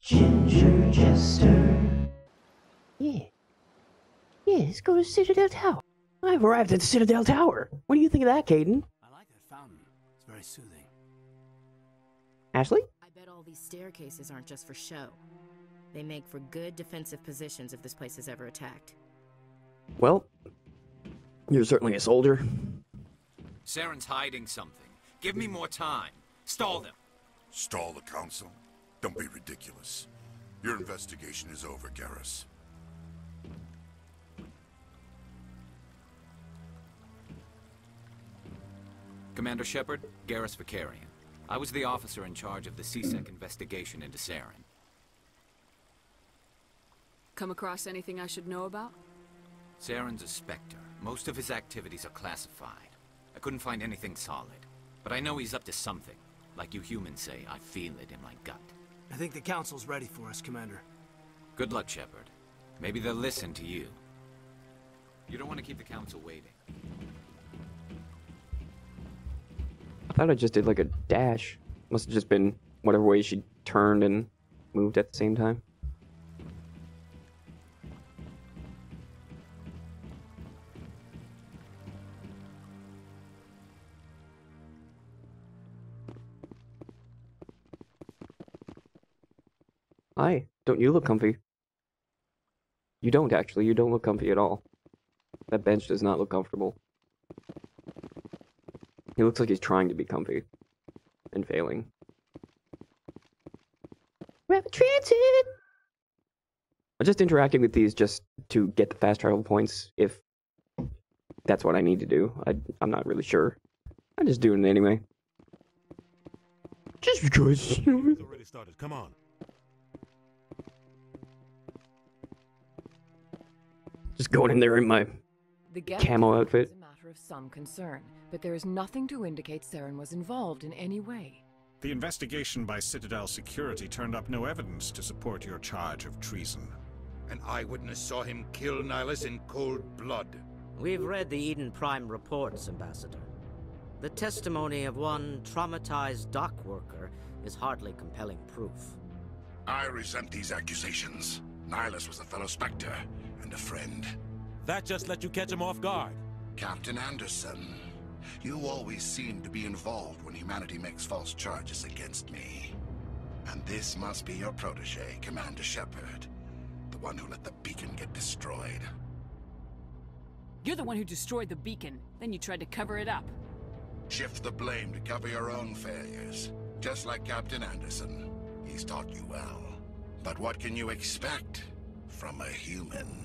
Ginger Jester. Yeah. Yeah, let's go to Citadel Tower. I've arrived at the Citadel Tower. What do you think of that, Caden? I like that fountain. It's very soothing. Ashley? I bet all these staircases aren't just for show. They make for good defensive positions if this place is ever attacked. Well, you're certainly a soldier. Saren's hiding something. Give me more time. Stall them. Stall the Council? Don't be ridiculous. Your investigation is over, Garrus. Commander Shepard, Garrus Vicarian. I was the officer in charge of the CSEC investigation into Saren. Come across anything I should know about? Saren's a Spectre. Most of his activities are classified. I couldn't find anything solid. But I know he's up to something. Like you humans say, I feel it in my gut. I think the Council's ready for us, Commander. Good luck, Shepard. Maybe they'll listen to you. You don't want to keep the Council waiting. I thought I just did like a dash. Must have just been whatever way she turned and moved at the same time. Hi, don't you look comfy? You don't actually, you don't look comfy at all. That bench does not look comfortable. He looks like he's trying to be comfy. And failing. Rapid transit! I'm just interacting with these just to get the fast travel points, if that's what I need to do. I'm not really sure. I'm just doing it anyway. Just because. It's already started. Come on. Just going in there in my camo outfit. Is a matter of some concern, but there is nothing to indicate Saren was involved in any way. The investigation by Citadel Security turned up no evidence to support your charge of treason. An eyewitness saw him kill Nihilus in cold blood. We've read the Eden Prime reports, Ambassador. The testimony of one traumatized dock worker is hardly compelling proof. I resent these accusations. Nihilus was a fellow Spectre and a friend. That just let you catch him off guard. Captain Anderson, you always seem to be involved when humanity makes false charges against me. And this must be your protege, Commander Shepard. The one who let the beacon get destroyed. You're the one who destroyed the beacon, then you tried to cover it up. Shift the blame to cover your own failures. Just like Captain Anderson. He's taught you well. But what can you expect from a human?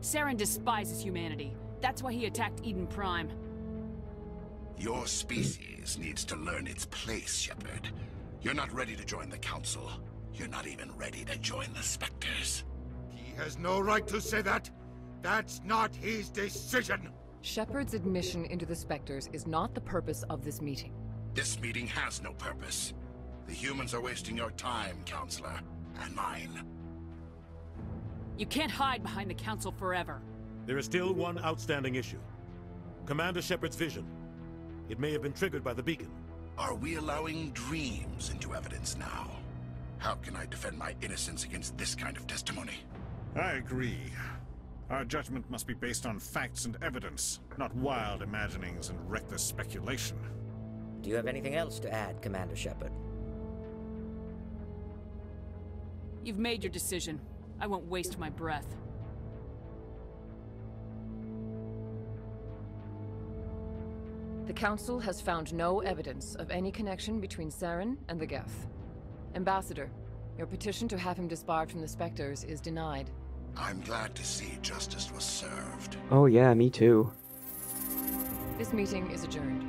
Saren despises humanity. That's why he attacked Eden Prime. Your species needs to learn its place, Shepard. You're not ready to join the Council. You're not even ready to join the Spectres. He has no right to say that. That's not his decision. Shepard's admission into the Spectres is not the purpose of this meeting. This meeting has no purpose. The humans are wasting your time, Counselor, and mine. You can't hide behind the Council forever. There is still one outstanding issue. Commander Shepard's vision. It may have been triggered by the beacon. Are we allowing dreams into evidence now? How can I defend my innocence against this kind of testimony? I agree. Our judgment must be based on facts and evidence, not wild imaginings and reckless speculation. Do you have anything else to add, Commander Shepard? You've made your decision. I won't waste my breath. The Council has found no evidence of any connection between Saren and the Geth. Ambassador, your petition to have him disbarred from the Spectres is denied. I'm glad to see justice was served. Oh yeah, me too. This meeting is adjourned.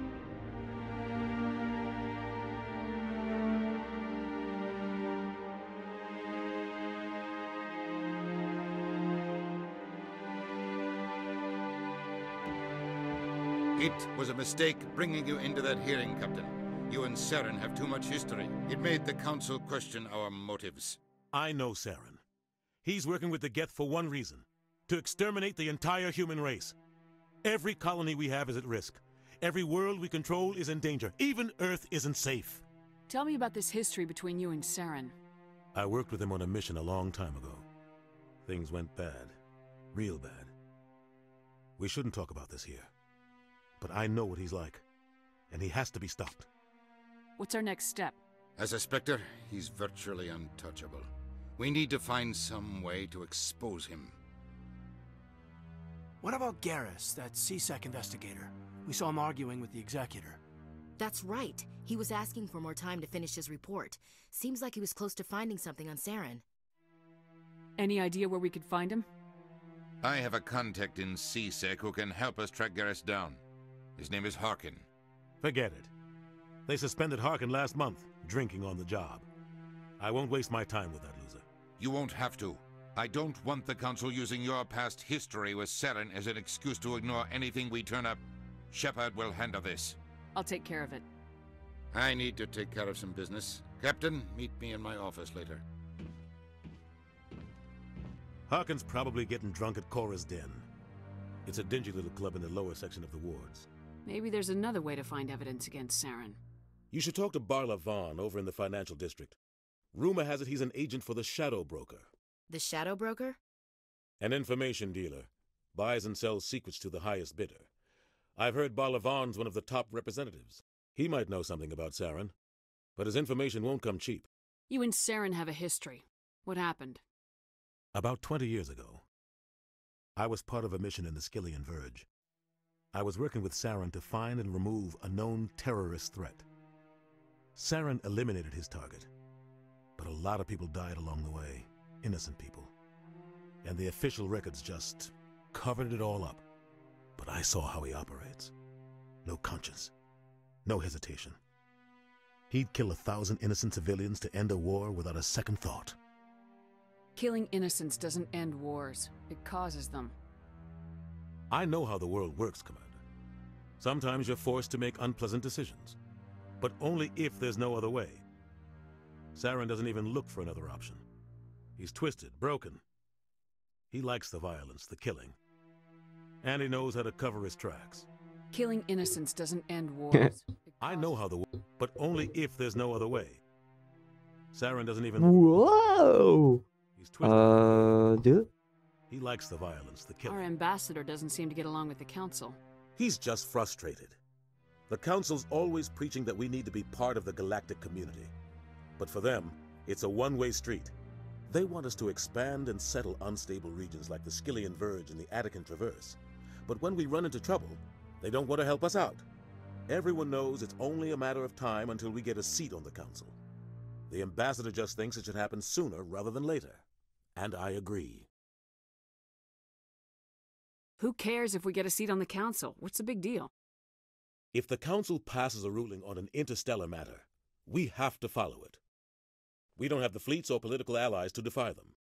It was a mistake bringing you into that hearing, Captain. You and Saren have too much history. It made the Council question our motives. I know Saren. He's working with the Geth for one reason. To exterminate the entire human race. Every colony we have is at risk. Every world we control is in danger. Even Earth isn't safe. Tell me about this history between you and Saren. I worked with him on a mission a long time ago. Things went bad. Real bad. We shouldn't talk about this here. But I know what he's like. And he has to be stopped. What's our next step? As a Spectre, he's virtually untouchable. We need to find some way to expose him. What about Garrus, that CSEC investigator? We saw him arguing with the Executor. That's right. He was asking for more time to finish his report. Seems like he was close to finding something on Saren. Any idea where we could find him? I have a contact in CSEC who can help us track Garrus down. His name is Harkin. Forget it. They suspended Harkin last month, drinking on the job. I won't waste my time with that loser. You won't have to. I don't want the Council using your past history with Saren as an excuse to ignore anything we turn up. Shepard will handle this. I'll take care of it. I need to take care of some business. Captain, meet me in my office later. Harkin's probably getting drunk at Cora's Den. It's a dingy little club in the lower section of the wards. Maybe there's another way to find evidence against Saren. You should talk to Barla Vaughn over in the financial district. Rumor has it he's an agent for the Shadow Broker. The Shadow Broker? An information dealer. Buys and sells secrets to the highest bidder. I've heard Barla Vaughn's one of the top representatives. He might know something about Saren, but his information won't come cheap. You and Saren have a history. What happened? About 20 years ago, I was part of a mission in the Skillian Verge. I was working with Saren to find and remove a known terrorist threat. Saren eliminated his target, but a lot of people died along the way, innocent people. And the official records just covered it all up. But I saw how he operates. No conscience, no hesitation. He'd kill 1,000 innocent civilians to end a war without a second thought. Killing innocents doesn't end wars. It causes them. I know how the world works, Commander. Sometimes you're forced to make unpleasant decisions, but only if there's no other way. Saren doesn't even look for another option. He's twisted, broken. He likes the violence, the killing. And he knows how to cover his tracks. Killing innocents doesn't end wars. I know how the world, but only if there's no other way. Saren doesn't even... Whoa! He's twisted. Dude? He likes the violence, the killing. Our ambassador doesn't seem to get along with the Council. He's just frustrated. The Council's always preaching that we need to be part of the galactic community. But for them, it's a one-way street. They want us to expand and settle unstable regions like the Skillian Verge and the Attican Traverse. But when we run into trouble, they don't want to help us out. Everyone knows it's only a matter of time until we get a seat on the Council. The ambassador just thinks it should happen sooner rather than later. And I agree. Who cares if we get a seat on the Council? What's the big deal? If the Council passes a ruling on an interstellar matter, we have to follow it. We don't have the fleets or political allies to defy them.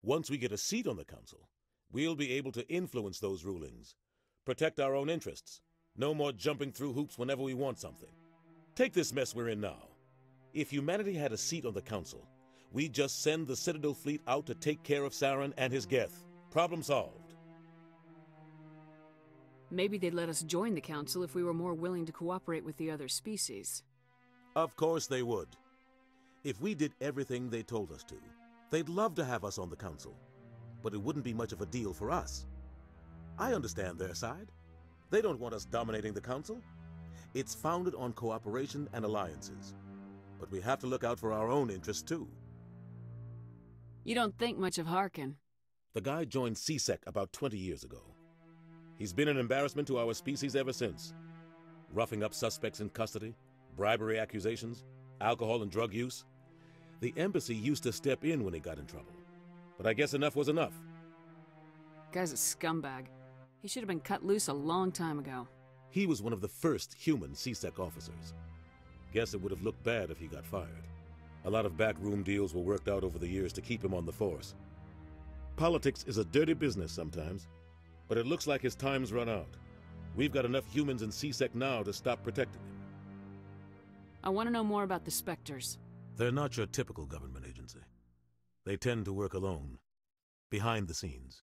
Once we get a seat on the Council, we'll be able to influence those rulings, protect our own interests, no more jumping through hoops whenever we want something. Take this mess we're in now. If humanity had a seat on the Council, we'd just send the Citadel fleet out to take care of Saren and his Geth. Problem solved. Maybe they'd let us join the Council if we were more willing to cooperate with the other species. Of course they would. If we did everything they told us to, they'd love to have us on the Council. But it wouldn't be much of a deal for us. I understand their side. They don't want us dominating the Council. It's founded on cooperation and alliances. But we have to look out for our own interests too. You don't think much of Harkin. The guy joined CSEC about 20 years ago. He's been an embarrassment to our species ever since. Roughing up suspects in custody, bribery accusations, alcohol and drug use. The embassy used to step in when he got in trouble. But I guess enough was enough. Guy's a scumbag. He should have been cut loose a long time ago. He was one of the first human CSEC officers. Guess it would have looked bad if he got fired. A lot of backroom deals were worked out over the years to keep him on the force. Politics is a dirty business sometimes, but it looks like his time's run out. We've got enough humans in CSEC now to stop protecting him. I want to know more about the Spectres. They're not your typical government agency. They tend to work alone, behind the scenes.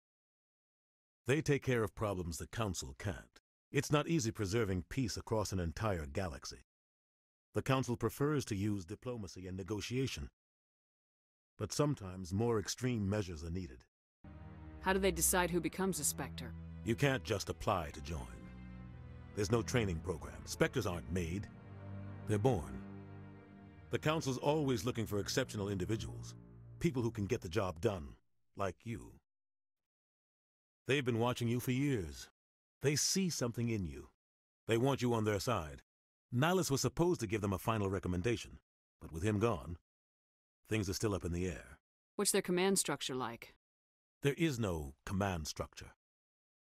They take care of problems the Council can't. It's not easy preserving peace across an entire galaxy. The Council prefers to use diplomacy and negotiation. But sometimes more extreme measures are needed. How do they decide who becomes a Spectre? You can't just apply to join. There's no training program. Spectres aren't made. They're born. The Council's always looking for exceptional individuals. People who can get the job done, like you. They've been watching you for years. They see something in you. They want you on their side. Nihilus was supposed to give them a final recommendation, but with him gone, things are still up in the air. What's their command structure like? There is no command structure.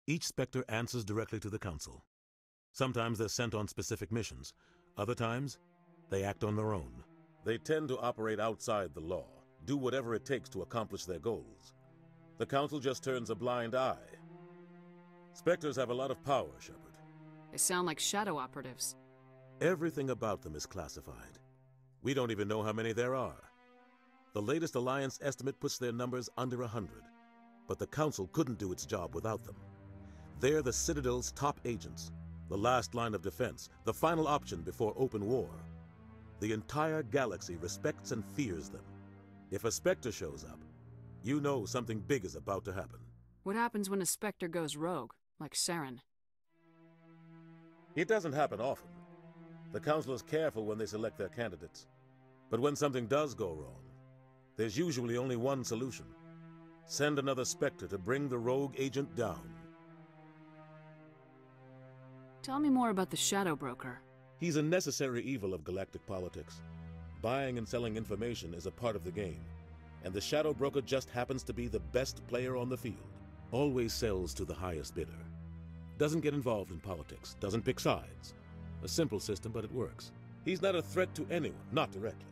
Each Spectre answers directly to the Council. Sometimes they're sent on specific missions. Other times, they act on their own. They tend to operate outside the law, do whatever it takes to accomplish their goals. The Council just turns a blind eye. Spectres have a lot of power, Shepard. They sound like shadow operatives. Everything about them is classified. We don't even know how many there are. The latest Alliance estimate puts their numbers under 100. But the Council couldn't do its job without them. They're the Citadel's top agents, the last line of defense, the final option before open war. The entire galaxy respects and fears them. If a Spectre shows up, you know something big is about to happen. What happens when a Spectre goes rogue, like Saren? It doesn't happen often. The Council is careful when they select their candidates. But when something does go wrong, there's usually only one solution. Send another Spectre to bring the rogue agent down. Tell me more about the Shadow Broker. He's a necessary evil of galactic politics. Buying and selling information is a part of the game, and the Shadow Broker just happens to be the best player on the field. Always sells to the highest bidder. Doesn't get involved in politics, doesn't pick sides. A simple system, but it works. He's not a threat to anyone, not directly.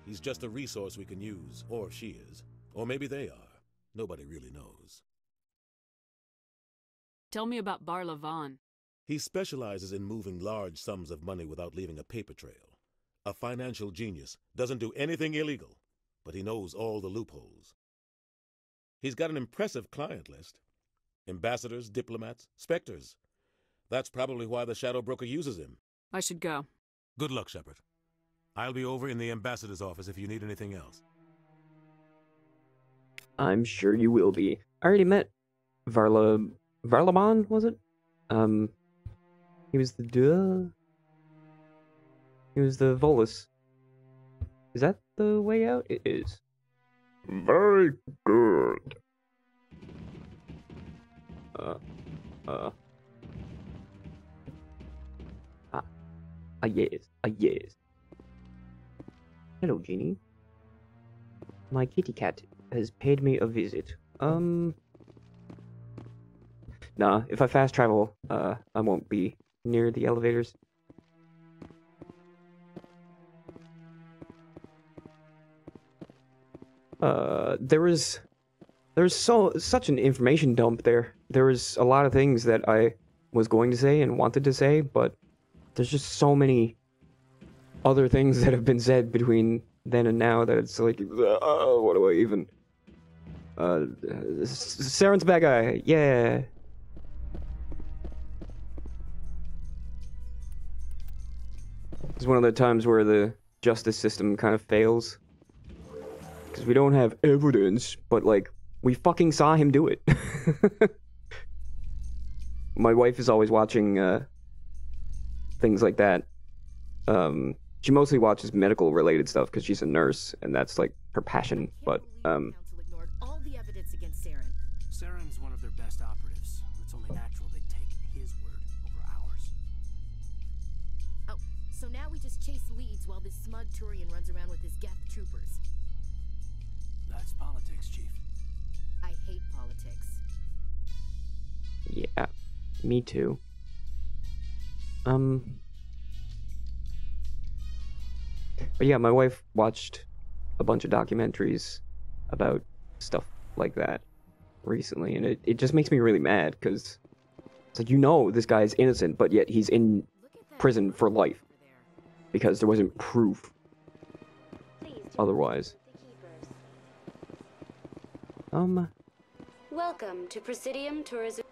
He's just a resource we can use, or she is. Or maybe they are. Nobody really knows. Tell me about Bar Lavan. He specializes in moving large sums of money without leaving a paper trail. A financial genius, doesn't do anything illegal, but he knows all the loopholes. He's got an impressive client list. Ambassadors, diplomats, Spectres. That's probably why the Shadow Broker uses him. I should go. Good luck, Shepard. I'll be over in the ambassador's office if you need anything else. I'm sure you will be. I already met Varlaban, was it? He was the Volus. Is that the way out? It is. Very good. Yes. Hello, Genie. My kitty cat has paid me a visit. Nah, if I fast travel, I won't be near the elevators. There's such an information dump there. There was a lot of things that I was going to say and wanted to say, but there's just so many other things that have been said between then and now that it's like, what do I even... Saren's bad guy, yeah. It's one of the times where the justice system kind of fails. Because we don't have evidence, but, like, we fucking saw him do it. My wife is always watching, things like that. She mostly watches medical-related stuff because she's a nurse, and that's, like, her passion, but, Council ignored all the evidence against Saren. Saren's one of their best operatives. It's only natural they take his word over ours. Oh, so now we just chase leads while this smug Turian runs around with his Geth troopers. That's politics, Chief. I hate politics. Yeah, me too. But yeah, my wife watched a bunch of documentaries about stuff like that recently, and it just makes me really mad, because it's like, you know this guy's innocent, but yet he's in prison for life, because there wasn't proof otherwise. Welcome to Presidium Tourism.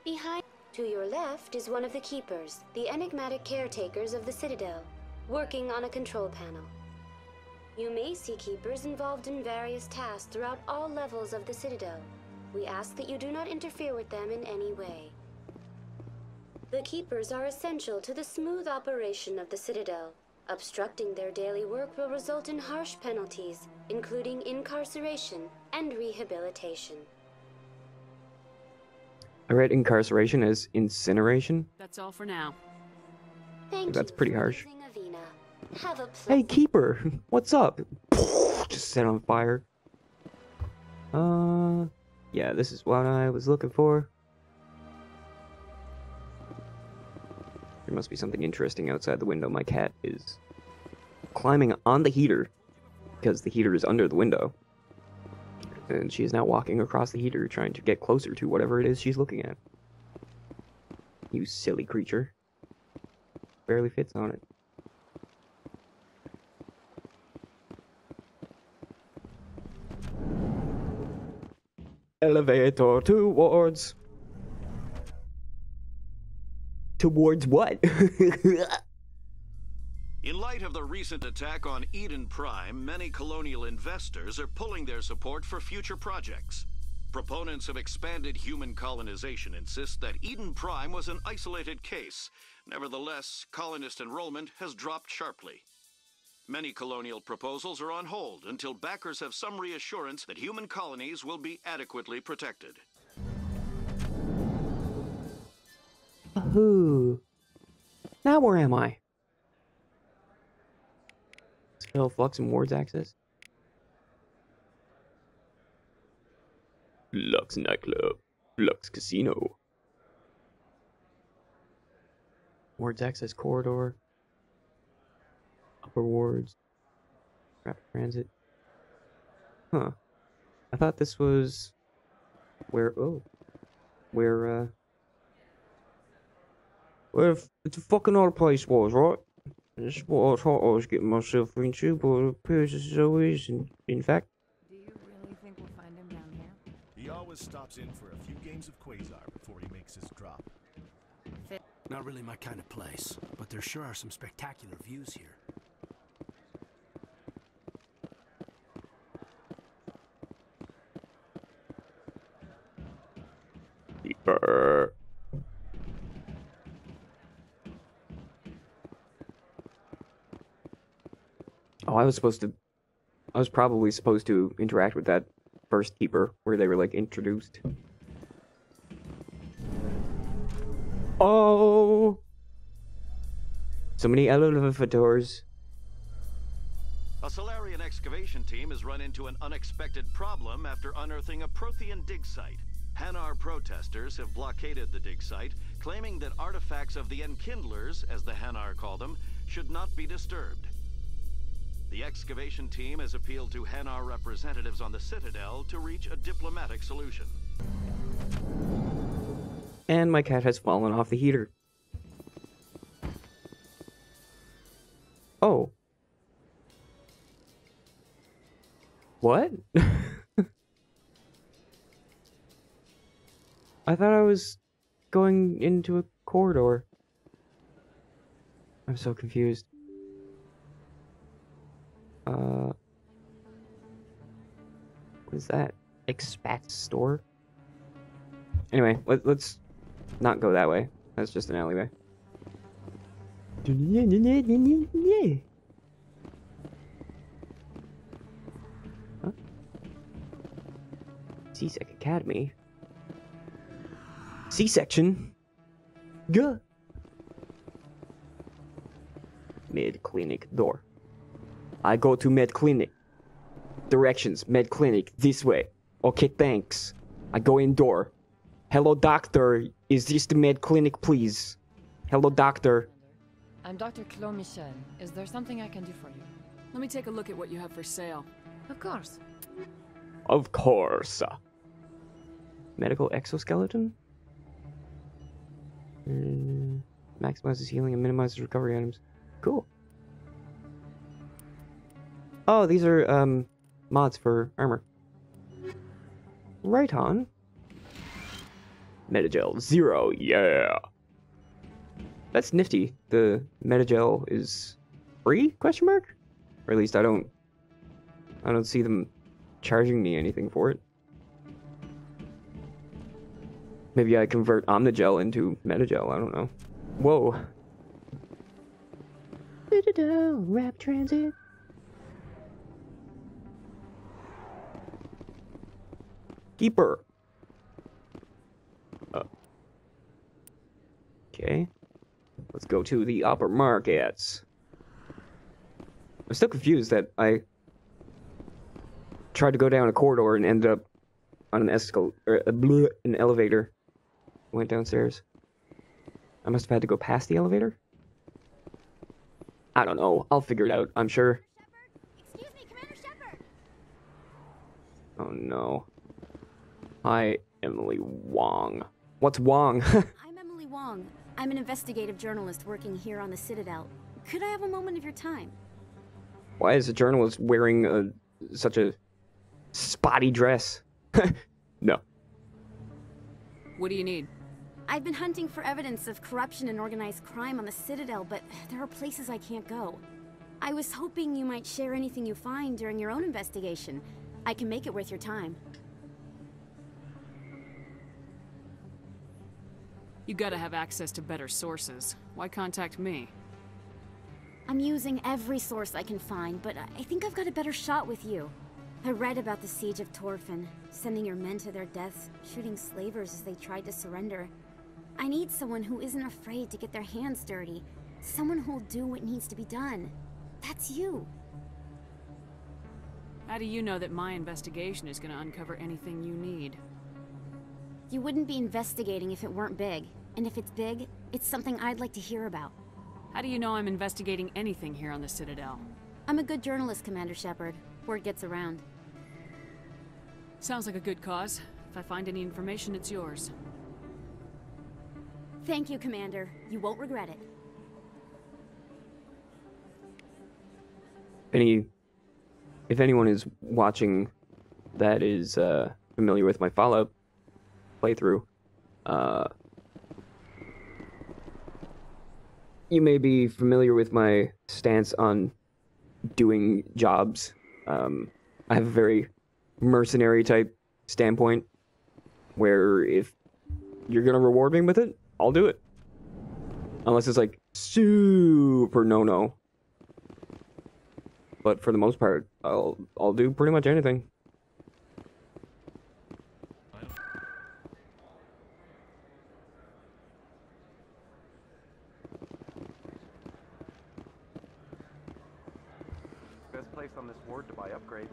Behind to your left is one of the keepers, the enigmatic caretakers of the Citadel. working on a control panel. You may see Keepers involved in various tasks throughout all levels of the Citadel. We ask that you do not interfere with them in any way. The Keepers are essential to the smooth operation of the Citadel. Obstructing their daily work will result in harsh penalties, including incarceration and rehabilitation. I read incarceration as incineration. That's all for now. That's pretty harsh. Have a Hey, Keeper, what's up? Just set on fire. Yeah, this is what I was looking for. There must be something interesting outside the window. My cat is climbing on the heater because the heater is under the window. And she is now walking across the heater trying to get closer to whatever it is she's looking at. You silly creature. Barely fits on it. Elevator towards... Towards what? In light of the recent attack on Eden Prime, many colonial investors are pulling their support for future projects. Proponents of expanded human colonization insist that Eden Prime was an isolated case. Nevertheless, colonist enrollment has dropped sharply. Many colonial proposals are on hold until backers have some reassurance that human colonies will be adequately protected. Ooh. Now where am I? Spell Flux and Wards access. Flux nightclub. Flux casino. Wards access corridor. Upper wards. Rapid transit. Huh. I thought this was where where the fucking other place was, right? This is what I thought I was getting myself into, but it appears as though it isn't, in fact. Do you really think we'll find him down here? He always stops in for a few games of Quasar before he makes his drop. Not really my kind of place, but there sure are some spectacular views here. Deeper. Oh, I was probably supposed to interact with that first keeper where they were like introduced. Oh, so many elevators. A Solarian excavation team has run into an unexpected problem after unearthing a Prothean dig site. Hanar protesters have blockaded the dig site, claiming that artifacts of the Enkindlers, as the Hanar call them, should not be disturbed. The excavation team has appealed to Hanar representatives on the Citadel to reach a diplomatic solution. And my cat has fallen off the heater. Oh. What? I thought I was going into a corridor. I'm so confused. What is that? Expat store? Anyway, let's not go that way. That's just an alleyway. Huh? C-Sec Academy. C-section. Gah. Med clinic door. I go to med clinic. Directions, med clinic, this way. Okay, thanks. I go indoor. Hello, doctor. Is this the med clinic, please? Hello, doctor. I'm Dr. Claude Michel. Is there something I can do for you? Let me take a look at what you have for sale. Of course. Of course. Medical exoskeleton? Maximizes healing and minimizes recovery items. Cool. Oh, these are mods for armor. Right on. Metagel 0, yeah. That's nifty. The metagel is free? Question mark? Or at least I don't see them charging me anything for it. Maybe I convert Omnigel into Metagel, I don't know. Whoa. Rap transit. Keeper. Okay. Let's go to the upper markets. I'm still confused that I tried to go down a corridor and ended up on an elevator. Went downstairs. I must have had to go past the elevator? I don't know. I'll figure it out, I'm sure. Excuse me, Commander Shepard. Oh no. Hi, Emily Wong. What's Wong? I'm Emily Wong. I'm an investigative journalist working here on the Citadel. Could I have a moment of your time? Why is a journalist wearing such a spotty dress? No. What do you need? I've been hunting for evidence of corruption and organized crime on the Citadel, but there are places I can't go. I was hoping you might share anything you find during your own investigation. I can make it worth your time. You gotta have access to better sources. Why contact me? I'm using every source I can find, but I think I've got a better shot with you. I read about the siege of Torfin, sending your men to their deaths, shooting slavers as they tried to surrender. I need someone who isn't afraid to get their hands dirty. Someone who'll do what needs to be done. That's you. How do you know that my investigation is gonna uncover anything you need? You wouldn't be investigating if it weren't big. And if it's big, it's something I'd like to hear about. How do you know I'm investigating anything here on the Citadel? I'm a good journalist, Commander Shepard. Word gets around. Sounds like a good cause. If I find any information, it's yours. Thank you, Commander. You won't regret it. If anyone is watching that is familiar with my Fallout playthrough, you may be familiar with my stance on doing jobs. I have a very mercenary type standpoint where if you're gonna reward me with it, I'll do it. Unless it's like super no-no. But for the most part, I'll do pretty much anything. Best place on this ward to buy upgrades.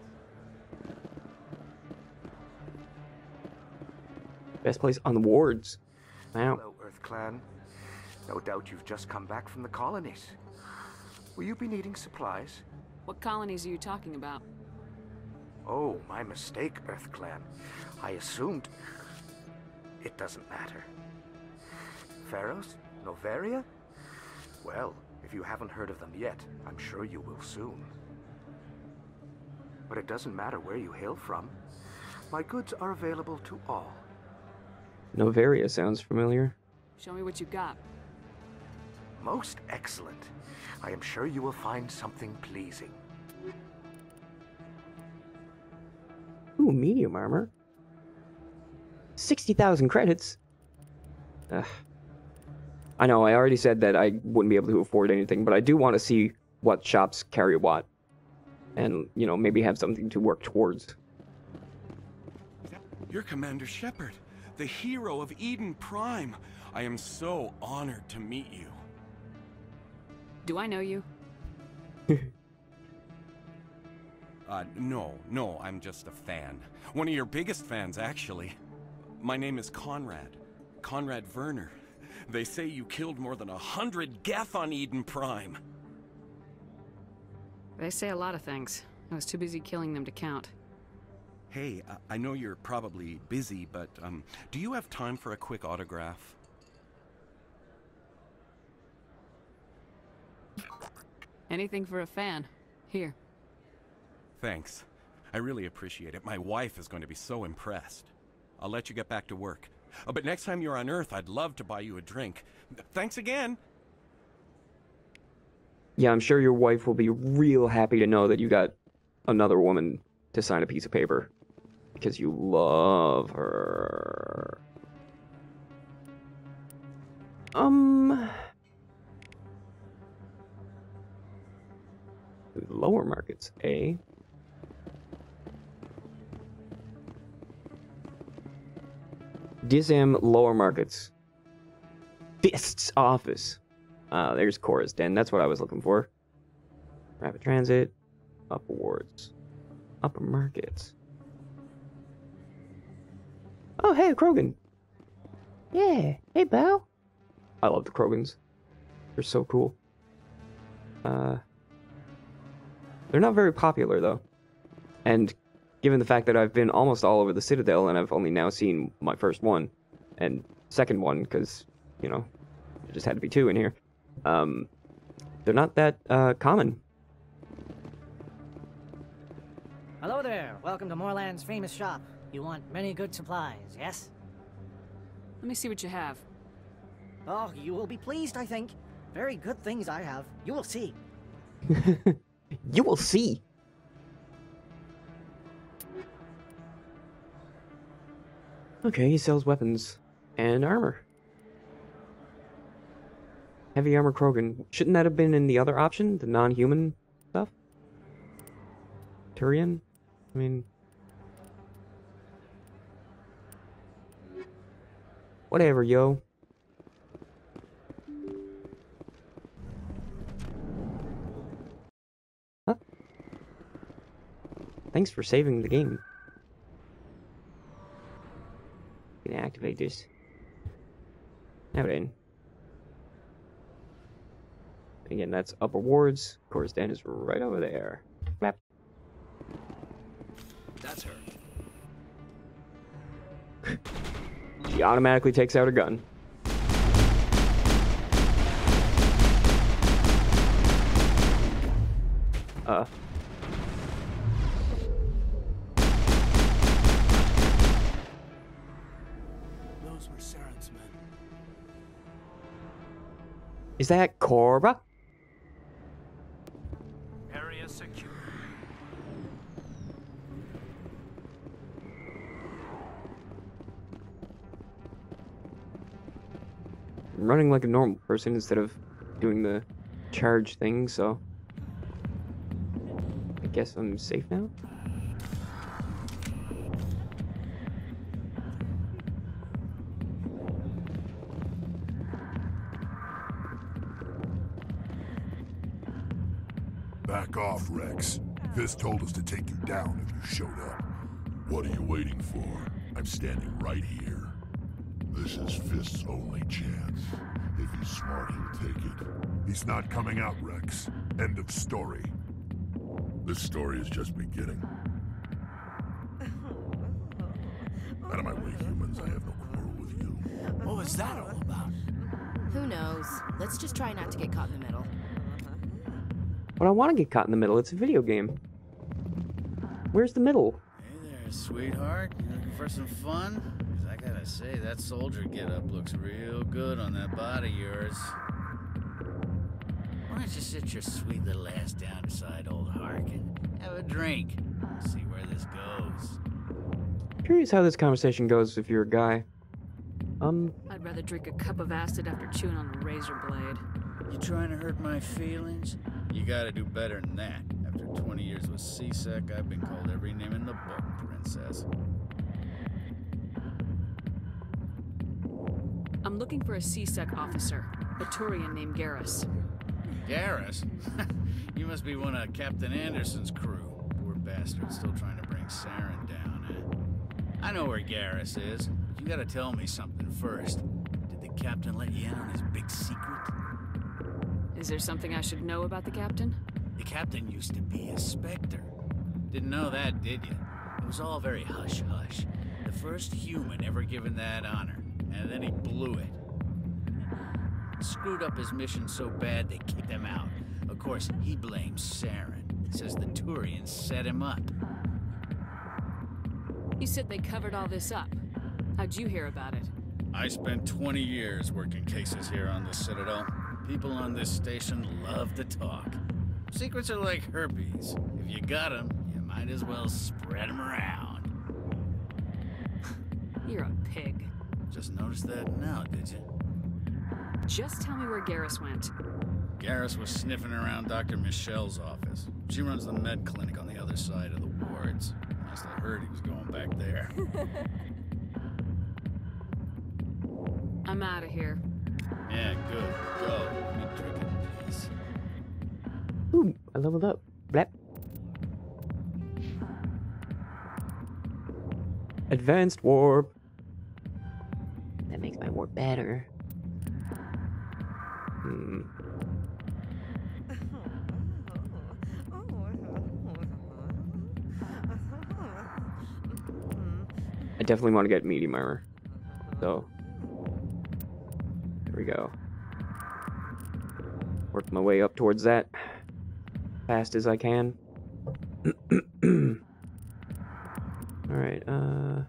Best place on the wards. Wow. Hello, Earth Clan. No doubt you've just come back from the colonies. Will you be needing supplies? What colonies are you talking about? Oh, my mistake, Earth Clan. I assumed... It doesn't matter. Pharaohs? Noveria? Well, if you haven't heard of them yet, I'm sure you will soon. But it doesn't matter where you hail from. My goods are available to all. Noveria sounds familiar. Show me what you got. Most excellent. I am sure you will find something pleasing. Ooh, medium armor. 60,000 credits. Ugh. I know, I already said that I wouldn't be able to afford anything, but I do want to see what shops carry what. And, you know, maybe have something to work towards. You're Commander Shepard, the hero of Eden Prime. I am so honored to meet you. Do I know you? No, I'm just a fan. One of your biggest fans, actually. My name is Conrad. Conrad Werner. They say you killed more than 100 Geth on Eden Prime. They say a lot of things. I was too busy killing them to count. Hey, I know you're probably busy, but do you have time for a quick autograph? Anything for a fan. Here. Thanks. I really appreciate it. My wife is going to be so impressed. I'll let you get back to work. But next time you're on Earth, I'd love to buy you a drink. Thanks again! Yeah, I'm sure your wife will be real happy to know that you got another woman to sign a piece of paper. Because you love her. Lower markets, eh? Disam lower markets. Fist's office. There's Cora's den. That's what I was looking for. Rapid transit. Upper wards. Upper markets. Oh, hey, Krogan. Yeah. Hey, Bao. I love the Krogans. They're so cool. They're not very popular, though. And given the fact that I've been almost all over the Citadel, and I've only now seen my first one, and second one, because, you know, there just had to be two in here, they're not that common. Hello there. Welcome to Moorland's famous shop. You want many good supplies, yes? Let me see what you have. Oh, you will be pleased, I think. Very good things I have. You will see. You will see. Okay, he sells weapons and armor. Heavy armor Krogan. Shouldn't that have been in the other option? The non-human stuff? Batarian? I mean... Whatever, yo. Huh? Thanks for saving the game. Gonna activate this. Now then. Again, that's upper wards. Cora's den is right over there. Clap. That's her. She automatically takes out a gun. Those were Saren's men. Is that Cora? Area secure. I'm running like a normal person instead of doing the charge thing, so I guess I'm safe now. Back off, Rex. Fist told us to take you down if you showed up. What are you waiting for? I'm standing right here. This is Fist's only chance. If he's smart, he'll take it. He's not coming out, Rex. End of story. This story is just beginning. Out of my way, humans. I have no quarrel with you. What was that all about? Who knows? Let's just try not to get caught in the middle. But I want to get caught in the middle. It's a video game. Where's the middle? Hey there, sweetheart. You looking for some fun? 'Cause I gotta say, that soldier getup looks real good on that body of yours. Why don't you sit your sweet little ass down beside old Hark and have a drink? See where this goes. Curious how this conversation goes if you're a guy. I'd rather drink a cup of acid after chewing on a razor blade. You trying to hurt my feelings? You gotta do better than that. After 20 years with C-Sec, I've been called every name in the book, princess. I'm looking for a C-Sec officer, a Batarian named Garrus. Garrus? You must be one of Captain Anderson's crew. Poor bastard, still trying to bring Saren down, eh? I know where Garrus is, but you gotta tell me something first. Did the captain let you in on his big secret? Is there something I should know about the captain? The captain used to be a Spectre. Didn't know that, did you? It was all very hush-hush. The first human ever given that honor, and then he blew it. Screwed up his mission so bad they kicked him out. Of course, he blames Saren. Says the Turians set him up. You said they covered all this up. How'd you hear about it? I spent 20 years working cases here on the Citadel. People on this station love to talk. Secrets are like herpes. If you got them, you might as well spread them around. You're a pig. Just noticed that now, did you? Just tell me where Garrus went. Garrus was sniffing around Dr. Michelle's office. She runs the med clinic on the other side of the wards. Must have heard he was going back there. I'm out of here. Yeah, good. Go. Let me drink in peace. Ooh, I leveled up. Blap. Advanced warp. That makes my warp better. I definitely want to get medium armor. So, there we go. Work my way up towards that fast as I can. Alright, and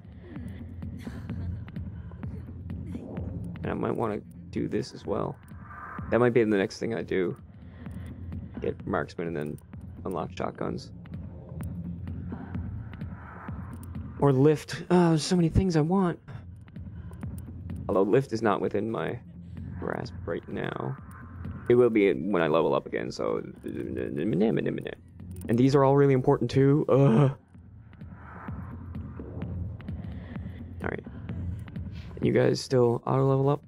I might want to do this as well. That might be the next thing I do. Get marksman and then unlock shotguns. Or lift. Oh, there's so many things I want. Although lift is not within my grasp right now. It will be when I level up again, so... And these are all really important too. Alright. You guys still auto-level up?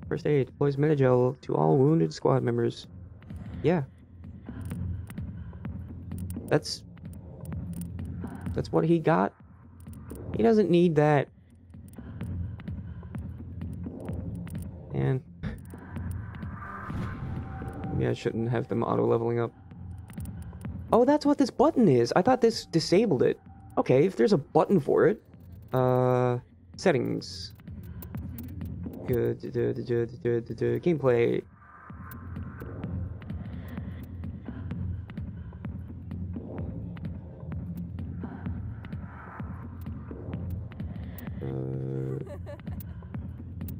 First aid. Deploys Metagel to all wounded squad members. Yeah. That's what he got. He doesn't need that. And maybe I shouldn't have them auto-leveling up. Oh, that's what this button is. I thought this disabled it. Okay, if there's a button for it. Settings. Good. Gameplay.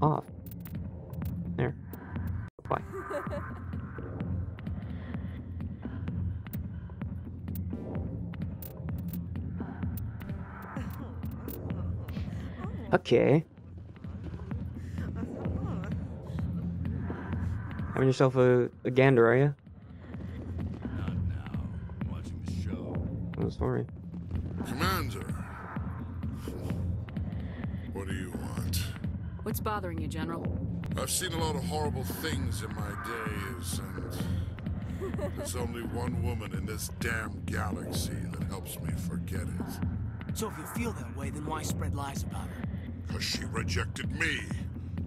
Off. There. Apply. Okay. Having yourself a gander, are you? Not now. I'm watching the show. Oh, sorry. Commander. What do you want? What's bothering you, General? I've seen a lot of horrible things in my days, and there's only one woman in this damn galaxy that helps me forget it. So if you feel that way, then why spread lies about her? Because she rejected me.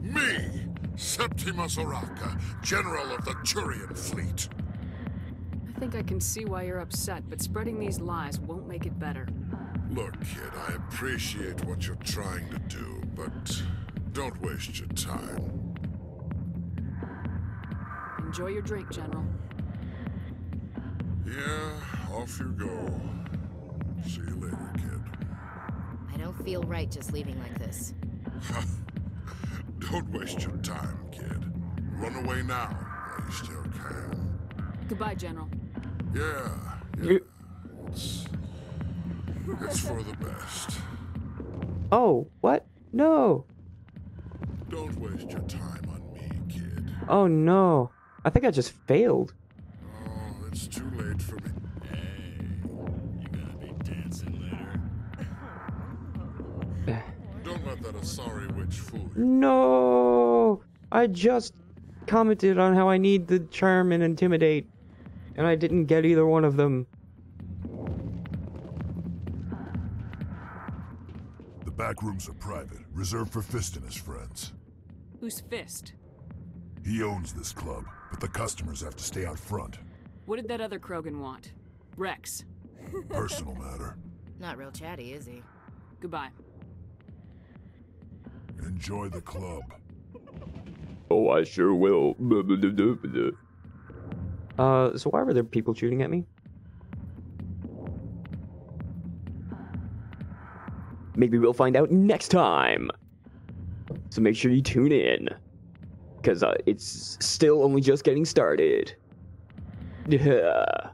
Me! Septimus Oraka, General of the Turian Fleet. I think I can see why you're upset, but spreading these lies won't make it better. Look, kid, I appreciate what you're trying to do, but don't waste your time. Enjoy your drink, General. Yeah, off you go. See you later, kid. I don't feel right just leaving like this. Don't waste your time, kid. Run away now, while you still can. Goodbye, General. Yeah. It's for the best. Oh, what? No. Don't waste your time on me, kid. Oh no. I think I just failed. Oh, it's too late for me. Hey, you gonna be dancing later? Don't let that sorry witch fool you. No. I just commented on how I need the charm and intimidate, and I didn't get either one of them. The back rooms are private, reserved for Fist and his friends. Who's Fist? He owns this club, but the customers have to stay out front. What did that other Krogan want? Rex. Personal matter. Not real chatty, is he? Goodbye. Enjoy the club. Oh, I sure will. So why were there people shooting at me? Maybe we'll find out next time. So make sure you tune in. because it's still only just getting started. Yeah.